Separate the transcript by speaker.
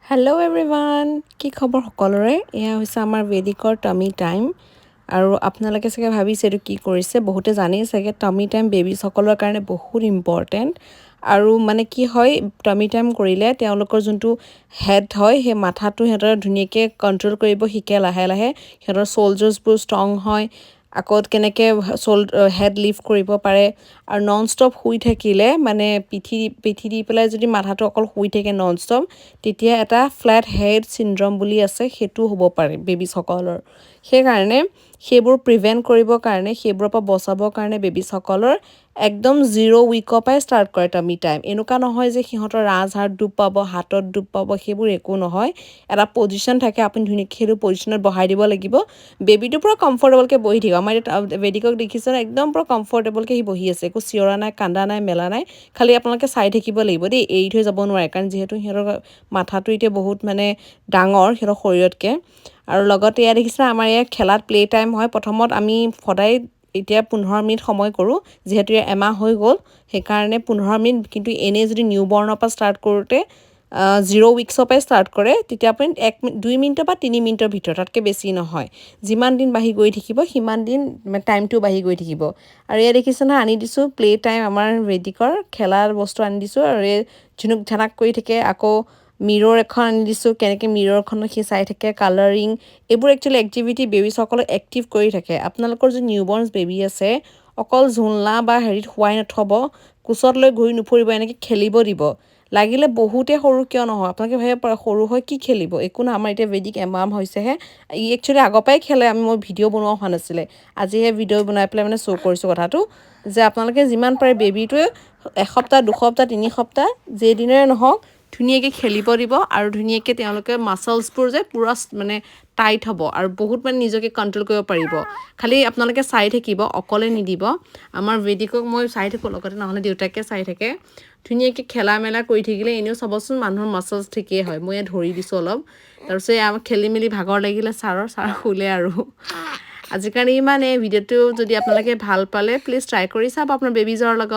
Speaker 1: hello' everyone কি খবৰ সকলোৰে এয়া হৈছে আমাৰ ভেদিকৰ টমি টাইম আৰু আপোনালোকে চাগে ভাবিছে এইটো কি কৰিছে বহুতে জানেই চাগে টমি টাইম বেবিসকলৰ কাৰণে বহুত ইম্পৰ্টেণ্ট আৰু মানে কি হয় টমি টাইম কৰিলে তেওঁলোকৰ যোনটো হেড হয় সেই মাথাটো সিহঁতৰ ধুনীয়াকৈ কণ্ট্ৰল কৰিব শিকে লাহে লাহে সিহঁতৰ চ'লজাৰ্ছবোৰ ষ্ট্ৰং হয় আকৌ কেনেকৈ হেড লিফ্ট কৰিব পাৰে আৰু নন ষ্টপ শুই থাকিলে মানে পিঠি দি পেলাই যদি মাথাটো অকল শুই থাকে নন ষ্টপ তেতিয়া এটা ফ্লেট হেড চিণ্ড্ৰম বুলি আছে সেইটো হ'ব পাৰে বেবিসকলৰ সেইকাৰণে সেইবোৰ প্ৰিভেণ্ট কৰিবৰ কাৰণে সেইবোৰৰ পৰা বচাবৰ কাৰণে বেবিসকলৰ একদম 0 উইকৰ পৰাই ষ্টাৰ্ট কৰে টমি টাইম এনেকুৱা নহয় যে সিহঁতৰ ৰাজহাড় ডুব পাব হাতত ডুব পাব সেইবোৰ একো নহয় এটা পজিশ্যন থাকে আপুনি ধুনীয়াকৈ সেইটো পজিশ্যনত বহাই দিব লাগিব বেবিটো পূৰা কমফৰ্টেবলকৈ বহি থাকিব আমাৰ এতিয়া বেদিকক দেখিছেনে একদম পূৰা কমফৰ্টেবলকৈ সি বহি আছে একো চিঞৰা নাই কান্দা নাই মেলা নাই খালি আপোনালোকে চাই থাকিব লাগিব দেই এৰি থৈ যাব নোৱাৰে কাৰণ যিহেতু সিহঁতৰ মাথাটো এতিয়া বহুত মানে ডাঙৰ সিহঁতৰ শৰীৰতকৈ আৰু লগতে এয়া দেখিছে আমাৰ ইয়াত খেলাত প্লে টাইম হয় প্ৰথমত আমি সদায় এতিয়া 15 মিনিট সময় কৰোঁ যিহেতু এমাহ হৈ গ'ল সেইকাৰণে 15 মিনিট কিন্তু এনেই যদি নিউবৰ্ণৰ পৰা ষ্টাৰ্ট কৰোঁতে 0 উইক্সৰ পৰাই ষ্টাৰ্ট কৰে তেতিয়া আপুনি 2 মিনিটৰ বা 3 মিনিটৰ ভিতৰত তাতকৈ বেছি নহয় যিমান দিন বাঢ়ি গৈ থাকিব সিমান দিন টাইমটো বাঢ়ি গৈ থাকিব আৰু এয়া দেখিছে নহয় আনি দিছোঁ প্লে টাইম আমাৰ ভেদিকৰ খেলাৰ বস্তু আনি দিছোঁ আৰু এই ঝুনুক ঝানাক কৰি থাকে আকৌ মিৰৰ এখন আনি দিছোঁ কেনেকৈ মিৰৰখনত সি চাই থাকে কালাৰিং এইবোৰ একচুৱেলি এক্টিভিটি বেবিসকলক এক্টিভ কৰি থাকে আপোনালোকৰ যদি নিউবৰ্ণ বেবী আছে অকল ঝুলনা বা হেৰিত শুৱাই নথব কোচত লৈ ঘূৰি নুফুৰিব এনেকৈ খেলিব দিব লাগিলে বহুতে সৰু কিয় নহয় আপোনালোকে ভাবিব পাৰে সৰু হৈ কি খেলিব একো নহয় আমাৰ এতিয়া ভেদিক এমাহ হৈছেহে ই একচুৱেলি আগৰ পৰাই খেলে মই ভিডিঅ' বনোৱা হোৱা নাছিলে আজিহে ভিডিঅ' বনাই পেলাই মানে শ্ব' কৰিছোঁ কথাটো যে আপোনালোকে যিমান পাৰে বেবীটোৱে এসপ্তাহ দুসপ্তাহ 3 সপ্তাহ যেইদিনৰে নহওক ধুনীয়াকৈ খেলিব দিব আৰু ধুনীয়াকৈ তেওঁলোকে মাছলছবোৰ যে পূৰা মানে টাইট হ'ব আৰু বহুত মানে নিজকে কণ্ট্ৰল কৰিব পাৰিব খালি আপোনালোকে চাই থাকিব অকলে নিদিব আমাৰ ভেদিকক মই চাই থাকোঁ লগতে নহ'লে দেউতাকে চাই থাকে ধুনীয়াকৈ খেলা মেলা কৰি থাকিলে এনেও চাবচোন মানুহৰ মাছলছ ঠিকেই হয় মই ইয়াত ধৰি দিছোঁ অলপ তাৰপিছত আমাক খেলি মেলি ভাগৰ লাগিলে ছাৰ শুলে আৰু আজিৰ কাৰণে ইমানেই ভিডিঅ'টো যদি আপোনালোকে ভাল পালে প্লিজ ট্ৰাই কৰি চাওক আপোনাৰ বেবিজৰ লগত